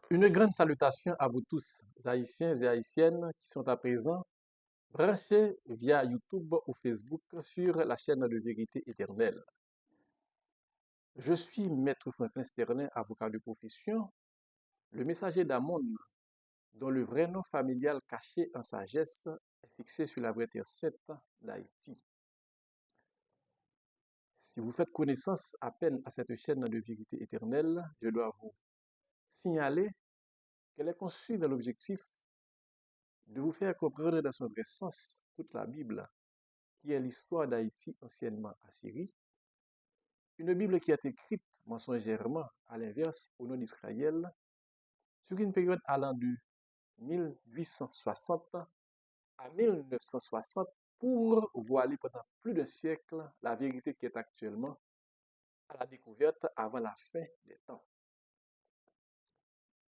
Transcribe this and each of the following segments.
Une grande salutation à vous tous, Haïtiens et Haïtiennes qui sont à présent branchés via YouTube ou Facebook sur la chaîne de Vérité Éternelle. Je suis Maître Franklin Sterlin, avocat de profession, le messager d'Amon, dont le vrai nom familial caché en sagesse est fixé sur la vraie terre sainte d'Haïti. Si vous faites connaissance à peine à cette chaîne de Vérité Éternelle, je dois vous signaler qu'elle est conçue dans l'objectif de vous faire comprendre dans son vrai sens toute la Bible, qui est l'histoire d'Haïti anciennement Assyrie, une Bible qui est écrite mensongèrement à l'inverse au nom d'Israël sur une période allant de 1860 à 1960 pour voiler pendant plus de siècles la vérité qui est actuellement à la découverte avant la fin des temps.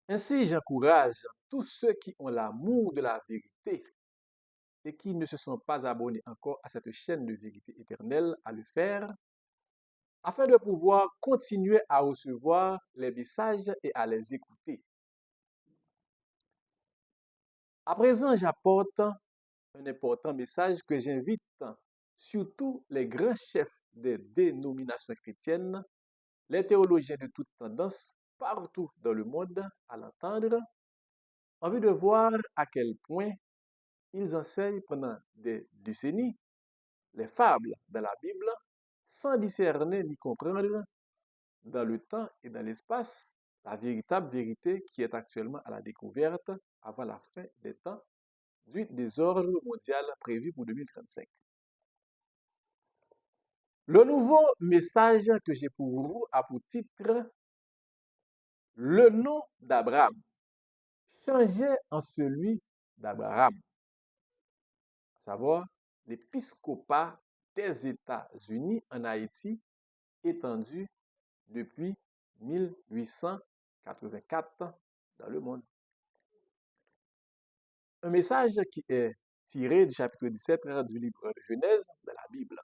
Ainsi, j'encourage tous ceux qui ont l'amour de la vérité et qui ne se sont pas abonnés encore à cette chaîne de vérité éternelle à le faire afin de pouvoir continuer à recevoir les messages et à les écouter. À présent, j'apporte un important message que j'invite surtout les grands chefs des dénominations chrétiennes, les théologiens de toute tendance, partout dans le monde, à l'entendre, en vue de voir à quel point ils enseignent pendant des décennies les fables de la Bible sans discerner ni comprendre dans le temps et dans l'espace la véritable vérité qui est actuellement à la découverte avant la fin des temps du désordre mondial prévu pour 2035. Le nouveau message que j'ai pour vous a pour titre le nom d'Abraham, changé en celui d'Abraham, à savoir l'épiscopat des États-Unis en Haïti étendu depuis 1884 dans le monde. Un message qui est tiré du chapitre 17 du livre de Genèse de la Bible.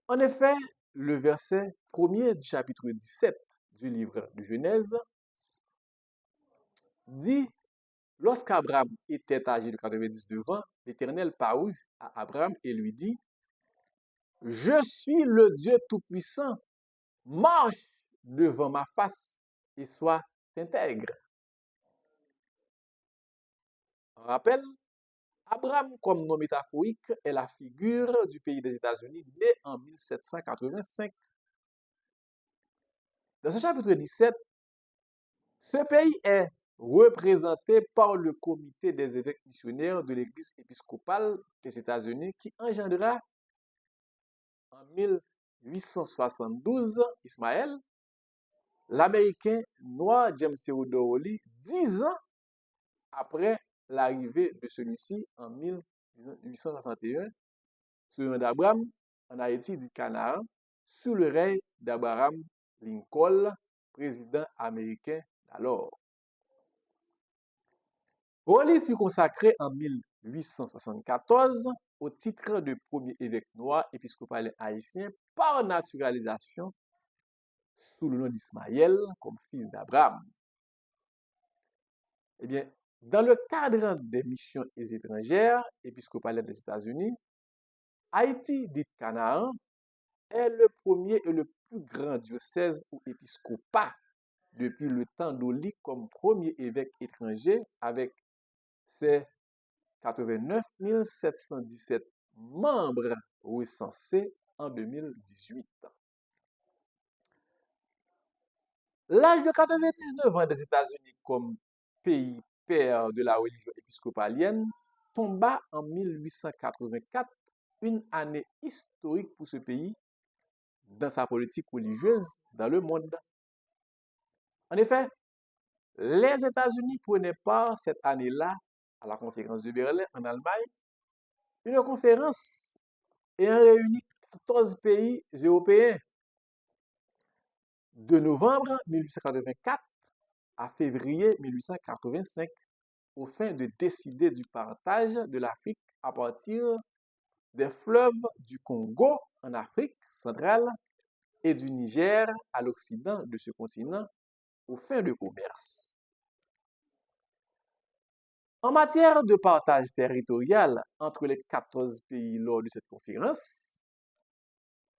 En effet, le verset premier du chapitre 17 du livre de Genèse dit, lorsqu'Abraham était âgé de 99 ans, l'Éternel parut à Abraham et lui dit, je suis le Dieu Tout-Puissant, marche devant ma face et sois intègre. On rappelle, Abraham, comme nom métaphorique, est la figure du pays des États-Unis né en 1785. Dans ce chapitre 17, ce pays est représenté par le comité des évêques missionnaires de l'Église épiscopale des États-Unis qui engendra en 1872 Ismaël, l'Américain noir James Theodore Lee, 10 ans après l'arrivée de celui-ci en 1861 sur d'Abraham en Haïti du Canaan, sous le règne d'Abraham Lincoln, président américain d'alors. Raleigh fut consacré en 1874 au titre de premier évêque noir épiscopal haïtien par naturalisation sous le nom d'Ismaël comme fils d'Abraham. Eh bien, dans le cadre des missions étrangères épiscopales des États-Unis, Haïti, dit Canaan, est le premier et le plus grand diocèse ou épiscopat depuis le temps d'Oli comme premier évêque étranger avec ses 89 717 membres recensés en 2018. L'âge de 99 ans des États-Unis comme pays père de la religion épiscopalienne tomba en 1884, une année historique pour ce pays dans sa politique religieuse dans le monde. En effet, les États-Unis prenaient part cette année-là à la conférence de Berlin en Allemagne, une conférence ayant réuni 14 pays européens de novembre 1884 à février 1885 au fin de décider du partage de l'Afrique à partir des fleuves du Congo en Afrique centrale et du Niger à l'occident de ce continent aux fins de commerce. En matière de partage territorial entre les 14 pays lors de cette conférence,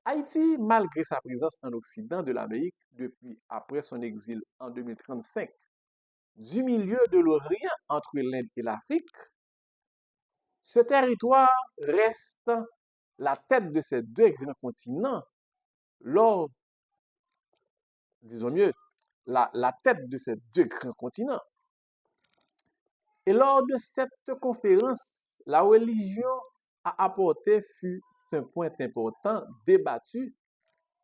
Haïti, malgré sa présence en Occident de l'Amérique depuis après son exil en 2035, du milieu de l'Orient entre l'Inde et l'Afrique, ce territoire reste la tête de ces deux grands continents lors, disons mieux, la tête de ces deux grands continents. Et lors de cette conférence, la religion à apporter fut un point important débattu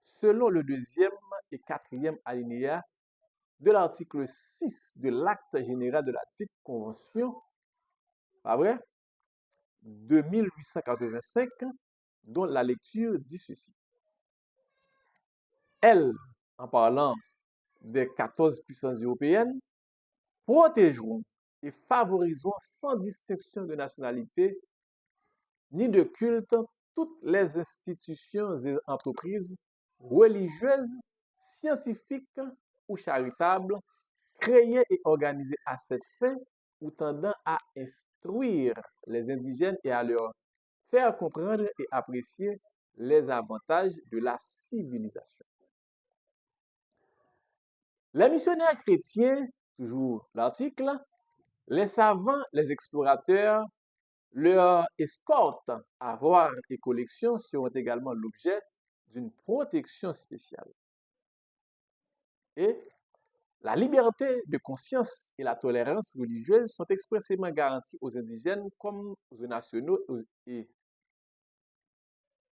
selon le deuxième et quatrième alinéa de l'article 6 de l'acte général de la dite convention, pas vrai, de 1885, dont la lecture dit ceci. Elles, en parlant des 14 puissances européennes, protégeront et favoriseront sans distinction de nationalité ni de culte toutes les institutions et entreprises religieuses, scientifiques ou charitables créées et organisées à cette fin ou tendant à instruire les indigènes et à leur faire comprendre et apprécier les avantages de la civilisation. Les missionnaires chrétiens, toujours l'article, les savants, les explorateurs, leurs escortes, avoirs et collections seront également l'objet d'une protection spéciale. Et la liberté de conscience et la tolérance religieuse sont expressément garanties aux indigènes comme aux nationaux et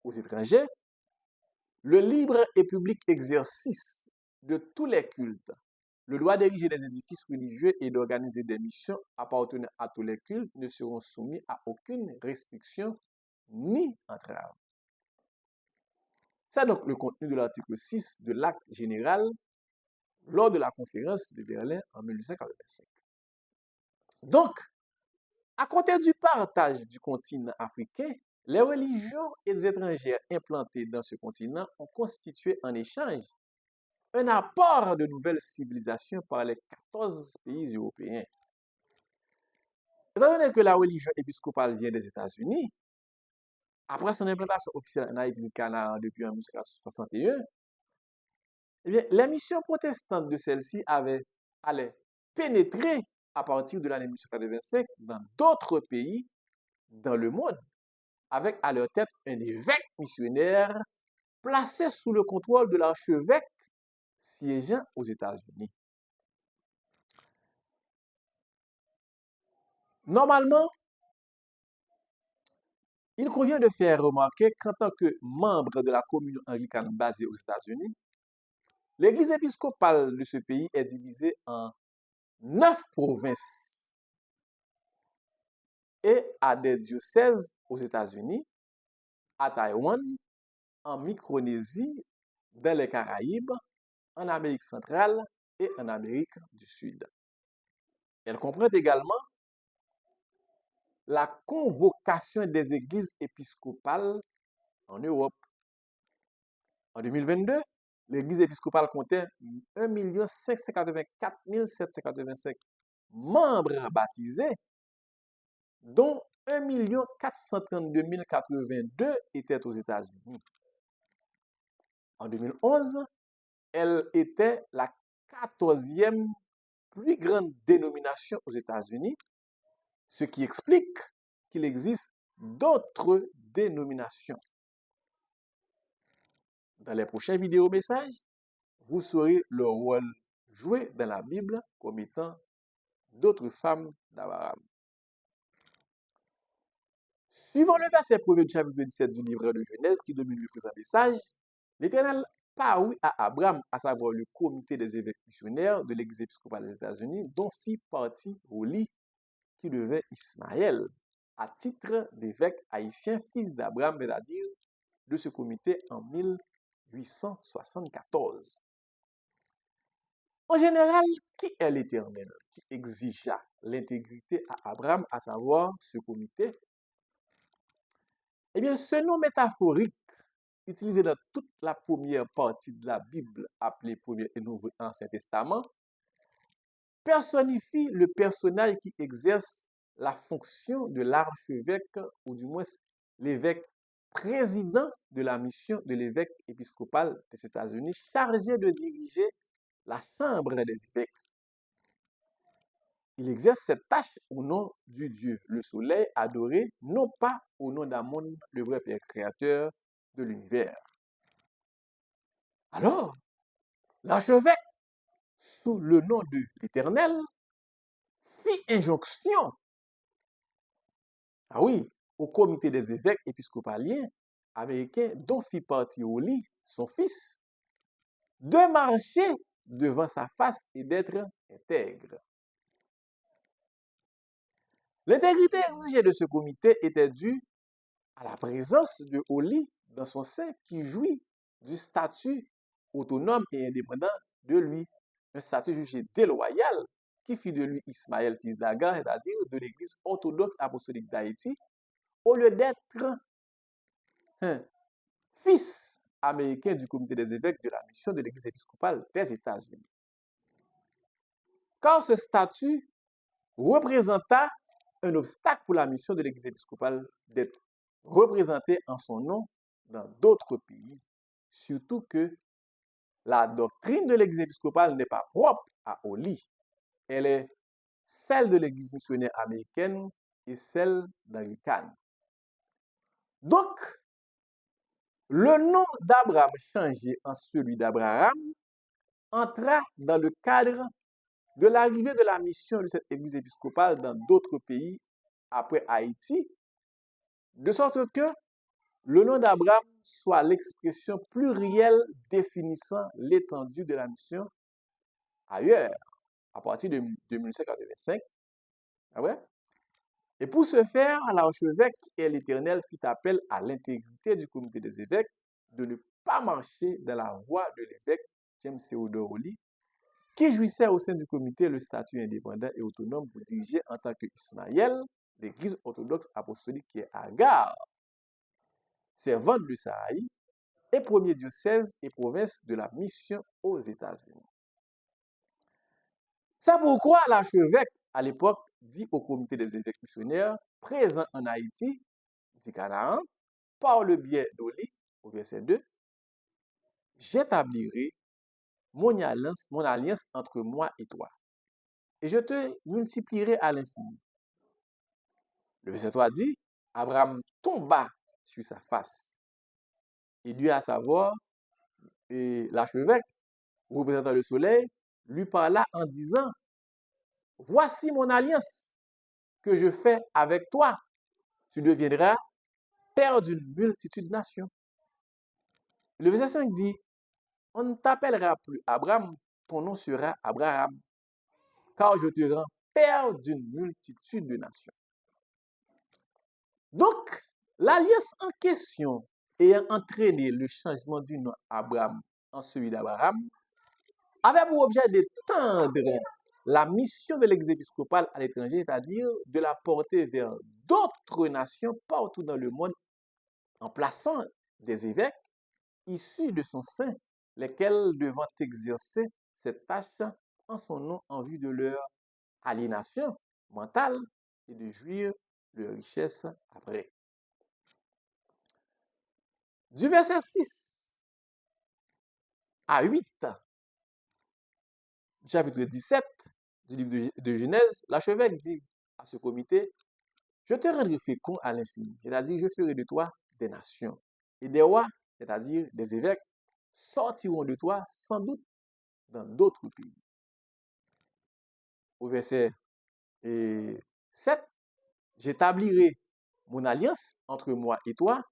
aux étrangers. Le libre et public exercice de tous les cultes, le droit d'ériger des édifices religieux et d'organiser des missions appartenant à tous les cultes ne seront soumis à aucune restriction ni entrave. C'est donc le contenu de l'article 6 de l'acte général lors de la conférence de Berlin en 1885. Donc, à compter du partage du continent africain, les religions et les étrangères implantés dans ce continent ont constitué en échange un apport de nouvelles civilisations par les 14 pays européens. Étant donné que la religion épiscopale vient des États-Unis, après son implantation officielle en Haïti et Canada depuis 1961, eh bien, les missions protestantes de celle-ci allaient pénétrer à partir de l'année 1885 dans d'autres pays dans le monde, avec à leur tête un évêque missionnaire placé sous le contrôle de l'archevêque siégeant aux États-Unis. Normalement, il convient de faire remarquer qu'en tant que membre de la communion anglicane basée aux États-Unis, l'Église épiscopale de ce pays est divisée en 9 provinces et a des diocèses aux États-Unis, à Taïwan, en Micronésie, dans les Caraïbes, en Amérique centrale et en Amérique du Sud. Elle comprend également la convocation des églises épiscopales en Europe. En 2022, l'église épiscopale comptait 1 584 785 membres baptisés, dont 1 432 082 étaient aux États-Unis. En 2011, elle était la 14e plus grande dénomination aux États-Unis, ce qui explique qu'il existe d'autres dénominations. Dans les prochains vidéos messages, vous saurez le rôle joué dans la Bible comme étant d'autres femmes d'Abraham. Suivant le verset 1er du chapitre 17 du livre de Genèse qui domine le présent message, l'Éternel parut à Abraham, à savoir le comité des évêques missionnaires de l'Église épiscopale des États-Unis, dont fit partie Oli, qui devint Ismaël, à titre d'évêque haïtien, fils d'Abraham, c'est-à-dire de ce comité en 1874. En général, qui est l'Éternel qui exigea l'intégrité à Abraham, à savoir ce comité? Eh bien, ce nom métaphorique, utilisé dans toute la première partie de la Bible, appelée Premier et Nouveau Ancien Testament, personnifie le personnage qui exerce la fonction de l'archevêque, ou du moins l'évêque président de la mission de l'évêque épiscopal des États-Unis, chargé de diriger la chambre des évêques. Il exerce cette tâche au nom du Dieu, le soleil adoré, non pas au nom d'Amon, le vrai Père créateur de l'univers. Alors, l'archevêque, sous le nom de l'Éternel, fit injonction, ah oui, au comité des évêques épiscopaliens américains dont fit partie Oli, son fils, de marcher devant sa face et d'être intègre. L'intégrité exigée de ce comité était due à la présence de Oli dans son sein qui jouit du statut autonome et indépendant de lui, un statut jugé déloyal qui fit de lui Ismaël, fils d'Agar, c'est-à-dire de l'Église orthodoxe apostolique d'Haïti, au lieu d'être un fils américain du comité des évêques de la mission de l'Église épiscopale des États-Unis. Car ce statut représenta un obstacle pour la mission de l'Église épiscopale d'être représentée en son nom dans d'autres pays, surtout que la doctrine de l'Église épiscopale n'est pas propre à Oli. Elle est celle de l'Église missionnaire américaine et celle d'Anglicane. Donc, le nom d'Abraham changé en celui d'Abraham entra dans le cadre de l'arrivée de la mission de cette Église épiscopale dans d'autres pays après Haïti, de sorte que le nom d'Abraham soit l'expression plurielle définissant l'étendue de la mission ailleurs, à partir de 1985. Ah ouais? Et pour ce faire, l'archevêque et l'Éternel fit appel à l'intégrité du comité des évêques de ne pas marcher dans la voie de l'évêque James Theodore Oli, qui jouissait au sein du comité le statut indépendant et autonome pour diriger en tant qu'Ismaël l'Église orthodoxe apostolique qui est Agar, servante de Sahaï et premier diocèse et province de la mission aux États-Unis. C'est pourquoi l'archevêque, à l'époque, dit au comité des évêques missionnaires présents en Haïti, dit Canaan, par le biais d'Oli, au verset 2, j'établirai mon alliance entre moi et toi, et je te multiplierai à l'infini. Le verset 3 dit, Abraham tomba sur sa face. Et lui, à savoir, l'archevêque, représentant le soleil, lui parla en disant, voici mon alliance que je fais avec toi. Tu deviendras père d'une multitude de nations. Le verset 5 dit, on ne t'appellera plus Abraham, ton nom sera Abraham, car je te rends père d'une multitude de nations. Donc, l'alliance en question ayant entraîné le changement du nom Abraham en celui d'Abraham, avait pour objet d'étendre la mission de l'Église épiscopale à l'étranger, c'est-à-dire de la porter vers d'autres nations partout dans le monde, en plaçant des évêques issus de son sein, lesquels devant exercer cette tâche en son nom en vue de leur aliénation mentale et de jouir de leur richesse après. Du verset 6 à 8, du chapitre 17 du livre de Genèse, l'archevêque dit à ce comité, je te rendrai fécond à l'infini, c'est-à-dire je ferai de toi des nations. Et des rois, c'est-à-dire des évêques, sortiront de toi sans doute dans d'autres pays. Au verset 7, j'établirai mon alliance entre moi et toi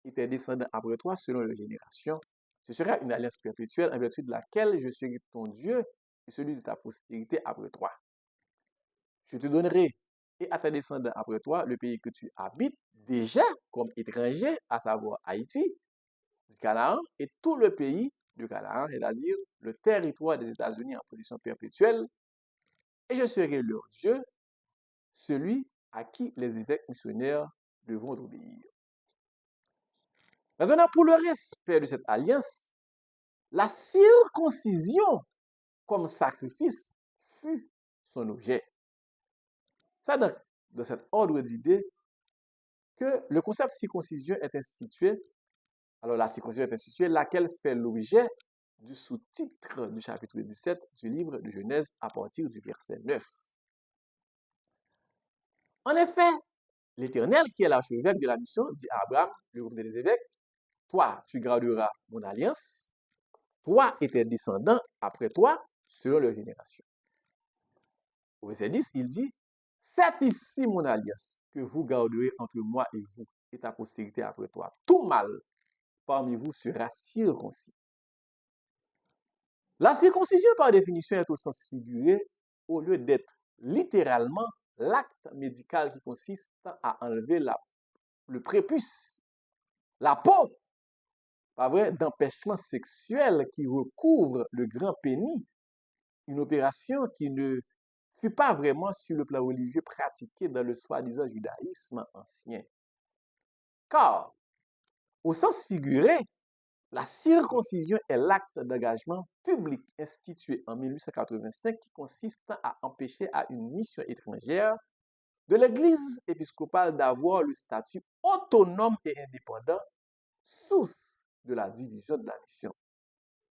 et tes descendants après toi selon leur génération. Ce sera une alliance perpétuelle en vertu de laquelle je serai ton Dieu et celui de ta postérité après toi. Je te donnerai et à tes descendants après toi le pays que tu habites déjà comme étranger, à savoir Haïti, le Canaan et tout le pays du Canaan, c'est-à-dire le territoire des États-Unis en position perpétuelle, et je serai leur Dieu, celui à qui les évêques missionnaires devront obéir. Maintenant, pour le respect de cette alliance, la circoncision comme sacrifice fut son objet. C'est dans cet ordre d'idées que le concept circoncision est institué. Alors, la circoncision est instituée, laquelle fait l'objet du sous-titre du chapitre 17 du livre de Genèse à partir du verset 9. En effet, l'Éternel, qui est l'archevêque de la mission, dit à Abraham, le groupe des évêques, toi, tu garderas mon alliance, toi et tes descendants après toi, selon leur génération. Au verset 10, il dit, c'est ici mon alliance que vous garderez entre moi et vous et ta postérité après toi. Tout mal parmi vous sera circoncis. La circoncision, par définition, est au sens figuré, au lieu d'être littéralement l'acte médical qui consiste à enlever le prépuce, la peau, pas vrai, d'empêchement sexuel qui recouvre le grand pénis, une opération qui ne fut pas vraiment sur le plan religieux pratiquée dans le soi-disant judaïsme ancien. Car, au sens figuré, la circoncision est l'acte d'engagement public institué en 1885 qui consiste à empêcher à une mission étrangère de l'Église épiscopale d'avoir le statut autonome et indépendant, source de la division de la mission.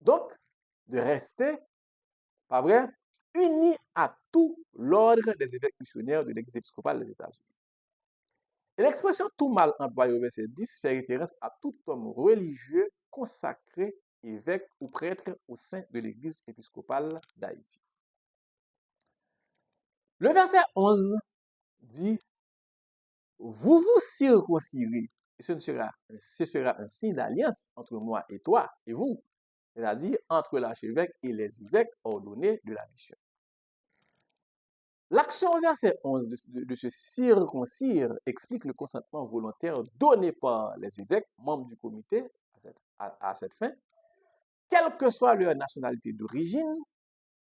Donc, de rester, pas vrai, unis à tout l'ordre des évêques missionnaires de l'Église épiscopale des États-Unis. Et l'expression tout mal employée au verset 10 fait référence à tout homme religieux consacré, évêque ou prêtre au sein de l'Église épiscopale d'Haïti. Le verset 11 dit, vous vous circoncirez, et ce sera un signe d'alliance entre moi et toi et vous, c'est-à-dire entre l'archevêque et les évêques ordonnés de la mission. L'action au verset 11 de se circoncire explique le consentement volontaire donné par les évêques, membres du comité, à cette fin, quelle que soit leur nationalité d'origine,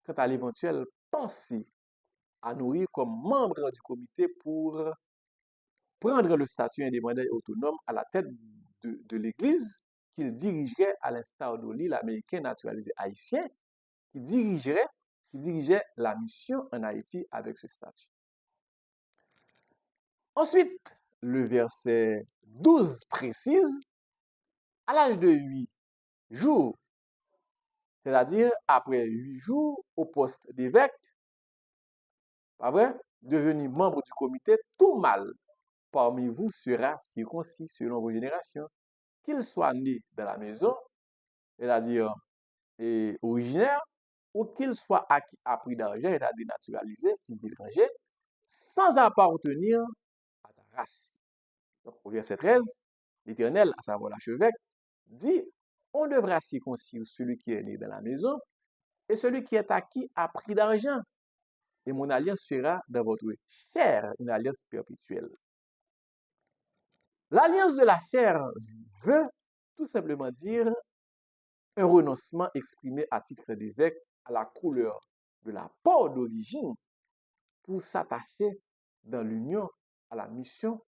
quant à l'éventuelle pensée à nourrir comme membre du comité pour prendre le statut indépendant et autonome à la tête de l'Église qu'il dirigerait à l'instar d'Oli, l'Américain naturalisé haïtien, qui dirigeait la mission en Haïti avec ce statut. Ensuite, le verset 12 précise, à l'âge de 8 jours, c'est-à-dire après 8 jours au poste d'évêque, pas vrai, devenu membre du comité, tout mâle parmi vous sera circoncis selon vos générations, qu'il soit né dans la maison, c'est-à-dire originaire, ou qu'il soit acquis à prix d'argent, c'est-à-dire naturalisé, fils d'étranger, sans appartenir à ta race. Donc, au verset 13, l'Éternel, à savoir l'archevêque, dit, on devra circoncire celui qui est né dans la maison et celui qui est acquis à prix d'argent. Et mon alliance sera dans votre chair, une alliance perpétuelle. L'alliance de la chair veut tout simplement dire un renoncement exprimé à titre d'évêque à la couleur de la peau d'origine pour s'attacher dans l'union à la mission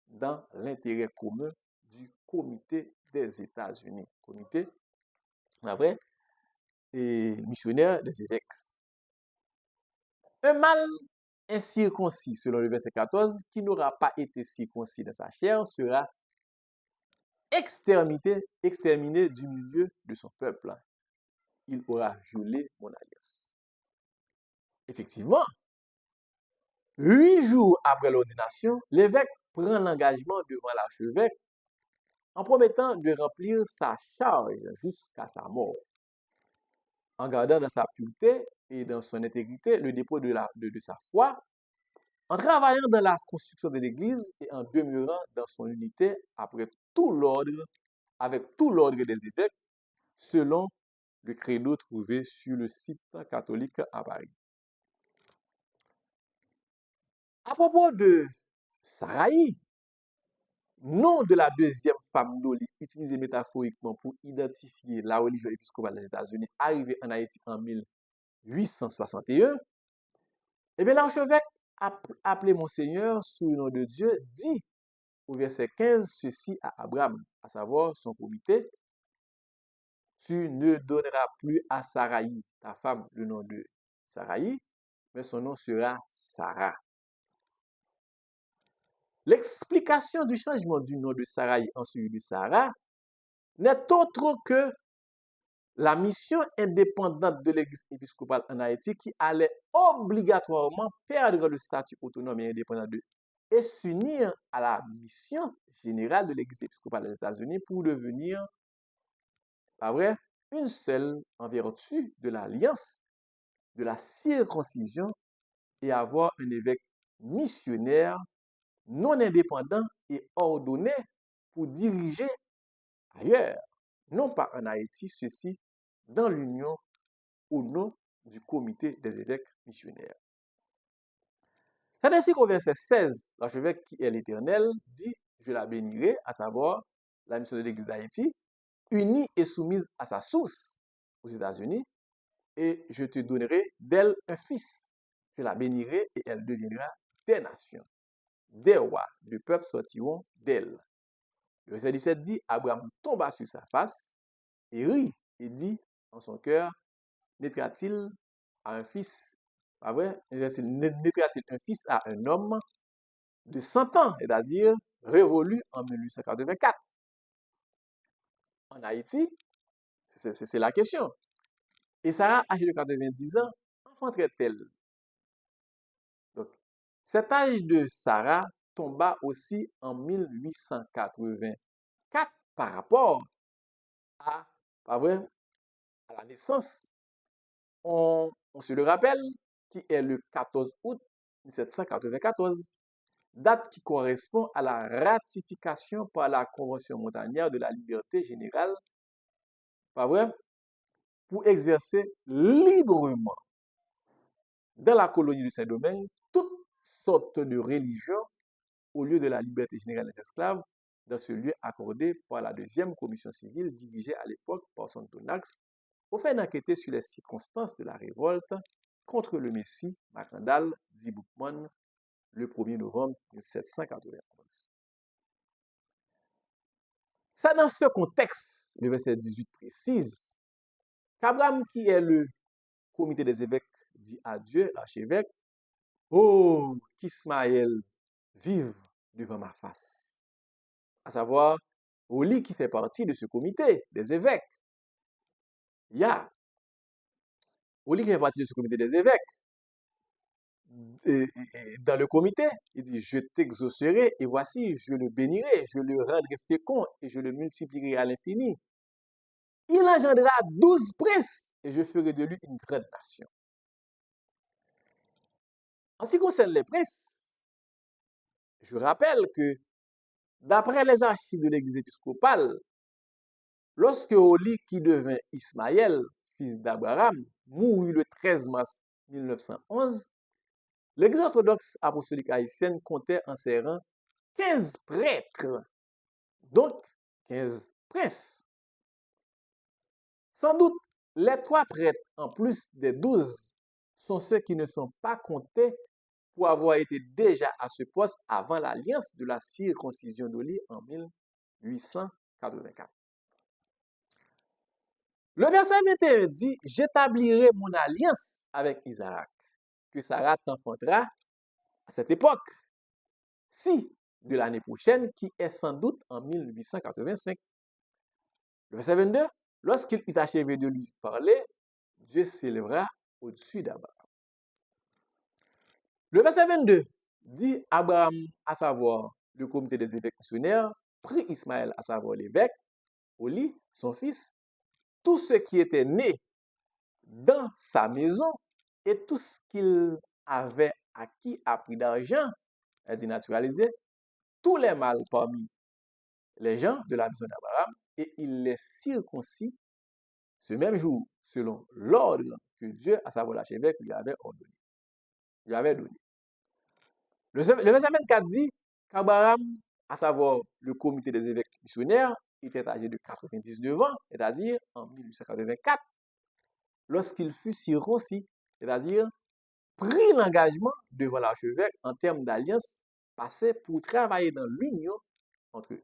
dans l'intérêt commun du comité des États-Unis. Comité, après, et missionnaire des évêques. Un mâle incirconcis, selon le verset 14, qui n'aura pas été circoncis dans sa chair, sera exterminé du milieu de son peuple. Il aura violé mon alliance. Effectivement, 8 jours après l'ordination, l'évêque prend l'engagement devant l'archevêque en promettant de remplir sa charge jusqu'à sa mort, en gardant dans sa pureté et dans son intégrité le dépôt de sa foi, en travaillant dans la construction de l'Église et en demeurant dans son unité avec tout l'ordre des évêques, selon le credo trouvé sur le site catholique à Paris. À propos de Saraï, nom de la deuxième femme d'Oli, utilisé métaphoriquement pour identifier la religion épiscopale des États-Unis, arrivée en Haïti en 1861, eh bien l'archevêque appelé Monseigneur sous le nom de Dieu dit au verset 15 ceci à Abraham, à savoir son comité, tu ne donneras plus à Saraï, ta femme, le nom de Saraï, mais son nom sera Sarah. L'explication du changement du nom de Sarai en celui de Sarah n'est autre que la mission indépendante de l'Église épiscopale en Haïti qui allait obligatoirement perdre le statut autonome et indépendant et s'unir à la mission générale de l'Église épiscopale des États-Unis pour devenir, pas vrai, une seule en vertu de l'alliance, de la circoncision et avoir un évêque missionnaire non indépendant et ordonné pour diriger ailleurs, non pas en Haïti, ceci dans l'union au nom du comité des évêques missionnaires. C'est ainsi qu'au verset 16, l'archevêque qui est l'Éternel dit, je la bénirai, à savoir la mission de l'Église d'Haïti, unie et soumise à sa source aux États-Unis, et je te donnerai d'elle un fils. Je la bénirai et elle deviendra des nations. Des rois, des peuples sortiront d'elle. Le verset 17 dit, Abraham tomba sur sa face et rit et dit en son cœur, naîtra-t-il à un fils, pas vrai? Naîtra-t-il un fils à un homme de 100 ans, c'est-à-dire révolu en 1884. En Haïti, c'est la question. Et Sarah, âgée de 90 ans, enfanterait-elle? Donc, cet âge de Sarah tomba aussi en 1884 par rapport à, pas vrai, à la naissance. On se le rappelle, qui est le 14 août 1794, date qui correspond à la ratification par la Convention montagnarde de la liberté générale, pas vrai, pour exercer librement dans la colonie du Saint-Domingue toutes sortes de religions au lieu de la liberté générale des esclaves dans ce lieu accordé par la deuxième commission civile dirigée à l'époque par son Tonax, au fait d'enquêter sur les circonstances de la révolte contre le Messie Macandal dit Boukman le 1er novembre 1791. C'est dans ce contexte, le verset 18 précise, qu'Abraham, qui est le comité des évêques, dit à Dieu, l'archevêque, oh, qu'Ismaël vive devant ma face. À savoir, Oli qui fait partie de ce comité des évêques. Il y a Oli qui fait partie de ce comité des évêques. Dans le comité, il dit, je t'exaucerai et voici, je le bénirai, je le rendrai fécond et je le multiplierai à l'infini. Il engendrera 12 princes et je ferai de lui une grande nation. En ce qui concerne les princes, je rappelle que d'après les archives de l'Église épiscopale, lorsque Oli, qui devint Ismaël, fils d'Abraham, mourut le 13 mars 1911, l'Église orthodoxe apostolique haïtienne comptait en ses rangs 15 prêtres, donc 15 princes. Sans doute, les 3 prêtres, en plus des 12, sont ceux qui ne sont pas comptés pour avoir été déjà à ce poste avant l'alliance de la circoncision d'Oli en 1884. Le verset 21 dit, j'établirai mon alliance avec Isaac, que Sarah t'enfantera à cette époque, si de l'année prochaine, qui est sans doute en 1885. Le verset 22, lorsqu'il eut achevé de lui parler, Dieu s'élèvera au-dessus d'Abraham. Le verset 22 dit, Abraham, à savoir le comité des évêques missionnaires, prit Ismaël, à savoir l'évêque, Oli, son fils, tout ce qui était né dans sa maison et tout ce qu'il avait acquis à prix d'argent, est dénaturalisé, tous les mâles parmi les gens de la maison d'Abraham, et il les circoncis ce même jour, selon l'ordre que Dieu, à savoir l'archevêque, lui avait ordonné, lui avait donné. Le verset 24 dit qu'Abraham, à savoir le comité des évêques missionnaires, était âgé de 99 ans, c'est-à-dire en 1884, lorsqu'il fut circoncis, c'est-à-dire pris l'engagement devant l'archevêque en termes d'alliance passée pour travailler dans l'union entre eux.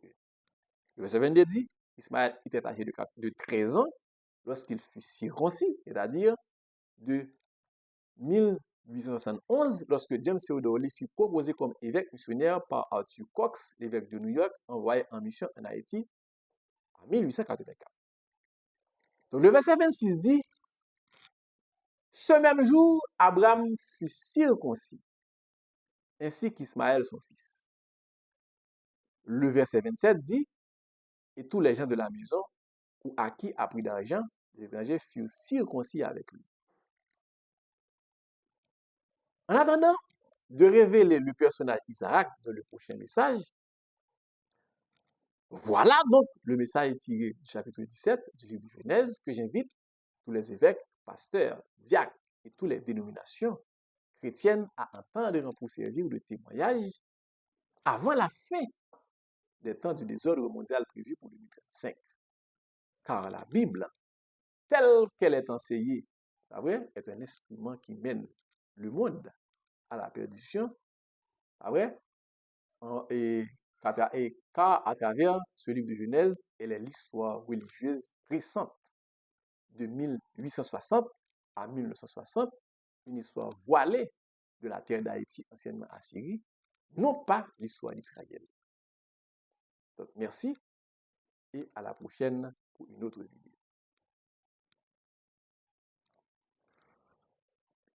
Le verset 22 dit, Ismaël était âgé de 13 ans lorsqu'il fut circoncis, c'est-à-dire de 1871, lorsque James Theodore Lee fut proposé comme évêque missionnaire par Arthur Cox, l'évêque de New York, envoyé en mission en Haïti en 1884. Donc le verset 26 dit, ce même jour, Abraham fut circoncis, ainsi qu'Ismaël son fils. Le verset 27 dit, et tous les gens de la maison, ou à qui a pris d'argent, les étrangers furent circoncis avec lui. En attendant de révéler le personnage Isaac dans le prochain message, voilà donc le message tiré du chapitre 17 du livre de Genèse que j'invite tous les évêques, pasteurs, diacres et toutes les dénominations chrétiennes à entendre pour servir de témoignage avant la fin des temps du désordre mondial prévu pour 2035. Car la Bible, telle qu'elle est enseignée, est un instrument qui mène le monde à la perdition, et car à travers ce livre de Genèse, elle est l'histoire religieuse récente de 1860 à 1960, une histoire voilée de la terre d'Haïti, anciennement Assyrie, non pas l'histoire d'Israël. Donc merci et à la prochaine pour une autre vidéo.